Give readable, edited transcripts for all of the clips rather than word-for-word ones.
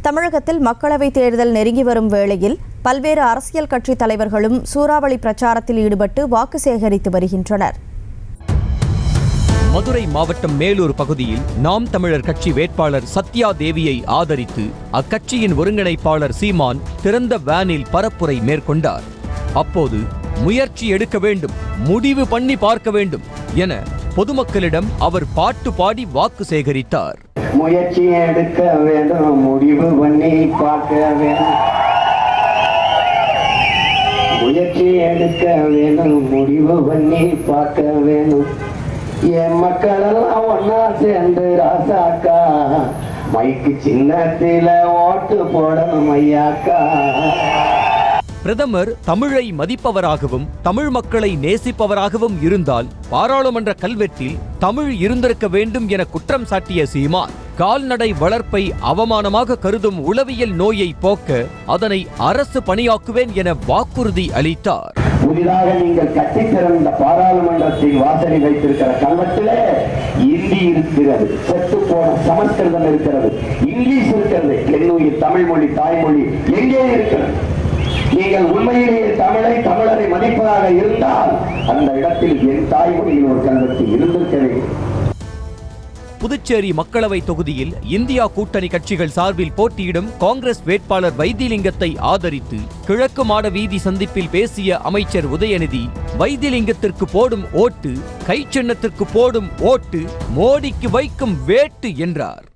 தமிழகத்தில் மக்களவைத் தேர்தல் நெருங்கி வரும் வேளையில் பல்வேறு அரசியல் கட்சித் தலைவர்களும் சூறாவளி பிரச்சாரத்தில் ஈடுபட்டு வாக்கு சேகரித்து வருகின்றனர். மதுரை மாவட்டம் மேலூர் பகுதியில் நாம் தமிழர் கட்சி வேட்பாளர் சத்யா தேவியை ஆதரித்து அக்கட்சியின் ஒருங்கிணைப்பாளர் சீமான் திறந்த வேனில் பரப்புரை மேற்கொண்டார். அப்போது முயற்சி எடுக்க வேண்டும், முடிவு பண்ணி பார்க்க வேண்டும் என பொதுமக்களிடம் அவர் பாட்டு பாடி வாக்கு சேகரித்தார். முயற்சி எடுக்க வேண்டும், முடிவு பண்ணி பார்க்க வேண்டும். முயற்சி எடுக்க வேண்டும், முடிவு பண்ணி பார்க்க வேண்டும். என் மக்கள் எல்லாம் ஒன்னா சேர்ந்து ராசாக்கா மைக்கு சின்னத்தில ஓட்டு போடணும் ஐயாக்கா. பிரதமர் தமிழை மதிப்பவராகவும் தமிழ் மக்களை நேசிப்பவராகவும் இருந்தால் பாராளுமன்ற கல்வெட்டில் தமிழ் இருந்திருக்க வேண்டும் என குற்றம் சாட்டிய சீமான், கால்நடை வளர்ப்பை அவமானமாக கருதும் உளவியல் நோயை போக்க அதனை அரசு பணியாக்குவேன் என வாக்குறுதி அளித்தார். புதிதாக நீங்கள் கட்டித்திறந்த பாராளுமன்றத்தில் வாசனை வைத்திருக்கிற கல்வெட்டிலே இந்தி இருக்கிறது, செத்து போன சமஸ்கிருதம் இருக்கிறது, இங்கிலீஷ் இருக்கிறது, என்னுயிர் தமிழ் மொழி தாய்மொழி எங்கே இருக்கிறது? நீங்கள் உண்மையிலேயே தமிழரை மதிப்பதாக இருந்தால் அந்த இடத்தில் என் தாய்மொழியில் ஒரு கல்வெட்டு இருந்திருக்க வேண்டும். புதுச்சேரி மக்களவை தொகுதியில் இந்தியா கூட்டணி கட்சிகள் சார்பில் போட்டியிடும் காங்கிரஸ் வேட்பாளர் வைத்திலிங்கத்தை ஆதரித்து கிழக்கு மாட வீதி சந்திப்பில் பேசிய அமைச்சர் உதயநிதி, வைத்திலிங்கத்திற்கு போடும் ஓட்டு கை சின்னத்திற்கு போடும் ஓட்டு, மோடிக்கு வைக்கும் வேட்டு என்றார்.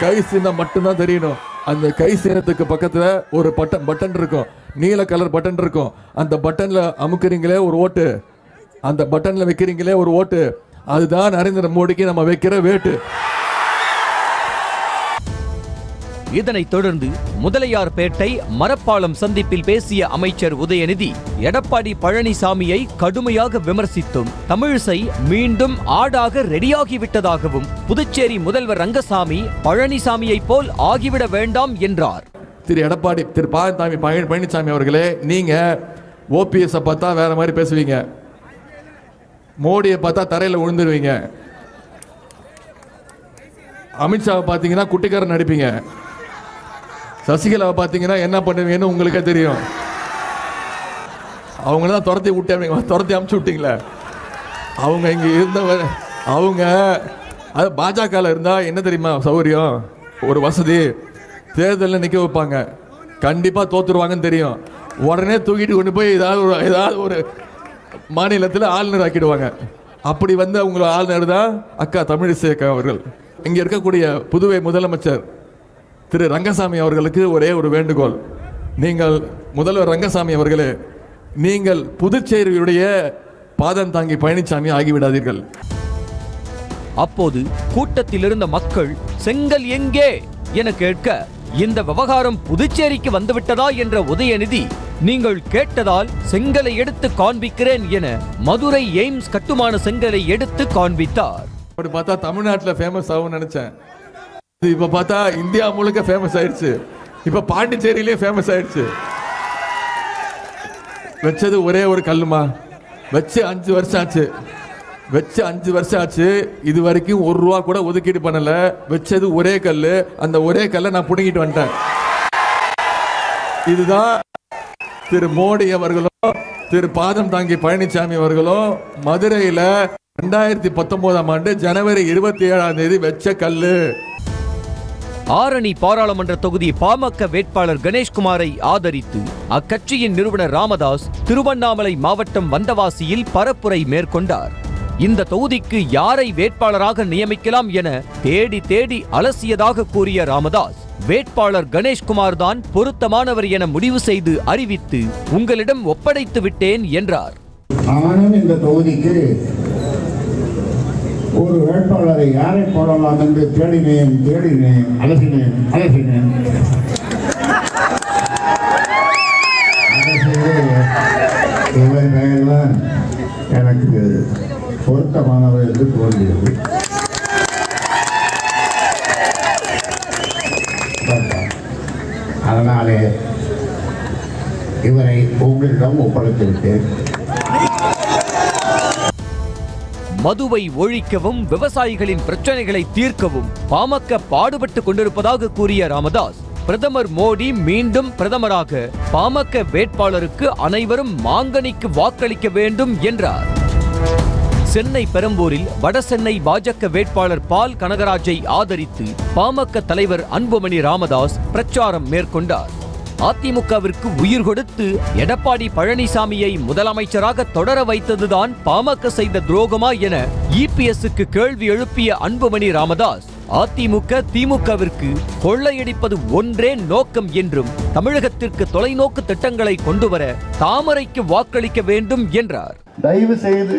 கை சின்னம் மட்டும்தான் தெரியணும். அந்த கை சின்னத்துக்கு பக்கத்துல ஒரு பட்டன் இருக்கும், நீல கலர் பட்டன் இருக்கும். அந்த பட்டன்ல அமுக்குறீங்களே ஒரு ஓட்டு, அந்த பட்டன்ல வைக்கிறீங்களே ஒரு ஓட்டு, அதுதான் நரேந்திர மோடிக்கு நம்ம வைக்கிற வேட்டு. இதனைத் தொடர்ந்து முதலையார்பேட்டை மரப்பாலம் சந்திப்பில் பேசிய அமைச்சர் உதயநிதி, எடப்பாடி பழனிசாமியை கடுமையாக விமர்சித்தும் தமிழிசை மீண்டும் ஆடாக ரெடியாகிவிட்டதாகவும் புதுச்சேரி முதல்வர் ரங்கசாமி பழனிசாமியை போல் ஆகிவிட வேண்டாம் என்றார். திரு பழனிசாமி அவர்களே, நீங்க ஓபிஎஸ் பார்த்தா வேற மாதிரி பேசுவீங்க, மோடியை பார்த்தா தரையில் விழுந்துருவீங்க, அமித்ஷாவை பார்த்தீங்கன்னா குட்டிக்காரன் நடிப்பீங்க, சசிகலாவை பார்த்தீங்கன்னா என்ன பண்ணுவீங்கன்னு உங்களுக்கே தெரியும். அவங்க தான் துரத்தி அமுச்சு விட்டீங்களே. அவங்க இங்கே இருந்தவர், அவங்க அது பாஜகவில் இருந்தால் என்ன தெரியுமா சௌகரியம், ஒரு வசதி, தேர்தலில் நிற்க வைப்பாங்க, கண்டிப்பாக தோத்துருவாங்கன்னு தெரியும், உடனே தூக்கிட்டு கொண்டு போய் ஏதாவது ஒரு மாநிலத்தில் ஆளுநர் ஆக்கிடுவாங்க. அப்படி வந்து அவங்கள ஆளுநர் தான் அக்கா தமிழிசை அக்கா அவர்கள். இங்கே இருக்கக்கூடிய புதுவை முதலமைச்சர் திரு ரங்கசாமி அவர்களுக்கு ஒரே ஒரு வேண்டுகோள், நீங்கள் முதல்வர் ரங்கசாமி அவர்களே, நீங்கள் புதுச்சேரியுடைய பாதம் தாங்கி பழனிசாமி ஆகிவிடாதீர்கள். அப்போது கூட்டத்தில் இருந்த மக்கள் செங்கல் எங்கே என கேட்க, இந்த விவகாரம் புதுச்சேரிக்கு வந்துவிட்டதா என்ற உதயநிதி, நீங்கள் கேட்டதால் செங்கலை எடுத்து காண்பிக்கிறேன் என மதுரை எய்ம்ஸ் கட்டுமான செங்கலை எடுத்து காண்பித்தார். அப்படி பார்த்தா தமிழ்நாட்டில் ஃபேமஸ் ஆகும் நினைச்சேன், இப்ப பார்த்தா இந்தியா முழுக்க ஃபேமஸ் ஆயிடுச்சு, இப்ப பாண்டிச்சேரியிலே ஃபேமஸ் ஆயிடுச்சு. வச்சது ஒரே ஒரு கல்லுமா, வச்சு 5 வருஷம் ஆச்சு, இது வரைக்கும் ₹1 கூட ஒதுக்கீடு பண்ணல. வச்சது ஒரே கல்லு, அந்த ஒரே கல்லை நான் புடுங்கிட்டு வந்துட்டேன். இதுதான் திரு மோடி அவர்களும் திரு பாதம் தாங்கி பழனிசாமி அவர்களும் மதுரையில 2019ஆம் ஆண்டு ஜனவரி 27ஆம் தேதி வச்ச கல்லு. ஆரணி பாராளுமன்ற தொகுதி பாமக வேட்பாளர் கணேஷ்குமாரை ஆதரித்து அக்கட்சியின் நிறுவனர் ராமதாஸ் திருவண்ணாமலை மாவட்டம் வந்தவாசியில் பரப்புரை மேற்கொண்டார். இந்த தொகுதிக்கு யாரை வேட்பாளராக நியமிக்கலாம் என தேடி அலசியதாக கூறிய ராமதாஸ், வேட்பாளர் கணேஷ்குமார் தான் பொருத்தமானவர் என முடிவு செய்து அறிவித்து உங்களிடம் ஒப்படைத்து விட்டேன் என்றார். ஆனாலும் இந்த தொகுதிக்கு ஒரு வேட்பாளரை யாரை போடலாம் என்று தேடினேன், அலசினேன். இவர் பெயர்தான் எனக்கு பொருத்தமானவர் என்று தோன்றியது. அதனாலே இவரை உங்களிடம் ஒப்படைத்து விட்டேன். மதுவை ஒழிக்கவும் விவசாயிகளின் பிரச்சனைகளை தீர்க்கவும் பாமக பாடுபட்டு கொண்டிருப்பதாக கூறிய ராமதாஸ், பிரதமர் மோடி மீண்டும் பிரதமராக பாமக வேட்பாளருக்கு அனைவரும் மாங்கனிக்கு வாக்களிக்க வேண்டும் என்றார். சென்னை பெரம்பூரில் வடசென்னை பாஜக வேட்பாளர் பால் கனகராஜை ஆதரித்து பாமக தலைவர் அன்புமணி ராமதாஸ் பிரச்சாரம் மேற்கொண்டார். அதிமுகவிற்கு உயிர் கொடுத்து எடப்பாடி பழனிசாமியை முதலமைச்சராக தொடர வைத்ததுதான் பாமக செய்த துரோகமா என இபிஎஸ்க்கு கேள்வி எழுப்பிய அன்புமணி ராமதாஸ், அதிமுக திமுகவிற்கு கொள்ளையடிப்பது ஒன்றே நோக்கம் என்றும் தமிழகத்திற்கு தொலைநோக்கு திட்டங்களை கொண்டுவர தாமரைக்கு வாக்களிக்க வேண்டும் என்றார். தயவு செய்து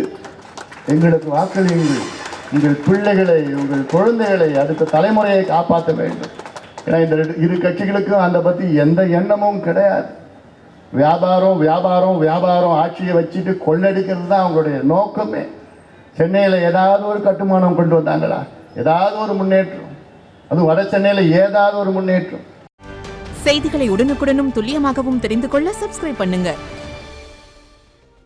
எங்களுக்கு வாக்களியுங்கள். உங்கள் பிள்ளைகளை, உங்கள் குழந்தைகளை, அடுத்த தலைமுறையை காப்பாற்ற வேண்டும். ஏன்னா இந்த இரு கட்சிகளுக்கும் அந்த பற்றி எந்த எண்ணமும் கிடையாது. வியாபாரம் வியாபாரம் வியாபாரம் ஆட்சியை வச்சுட்டு கொள்ளடிக்கிறது தான் அவங்களுடைய நோக்கமே. சென்னையில் ஏதாவது ஒரு கட்டுமானம் கொண்டு வந்தாங்களா? ஏதாவது ஒரு முன்னேற்றம்? அதுவும் வட சென்னையில் ஏதாவது ஒரு முன்னேற்றம்? செய்திகளை உடனுக்குடனும் துல்லியமாகவும் தெரிந்து கொள்ள சப்ஸ்கிரைப் பண்ணுங்க.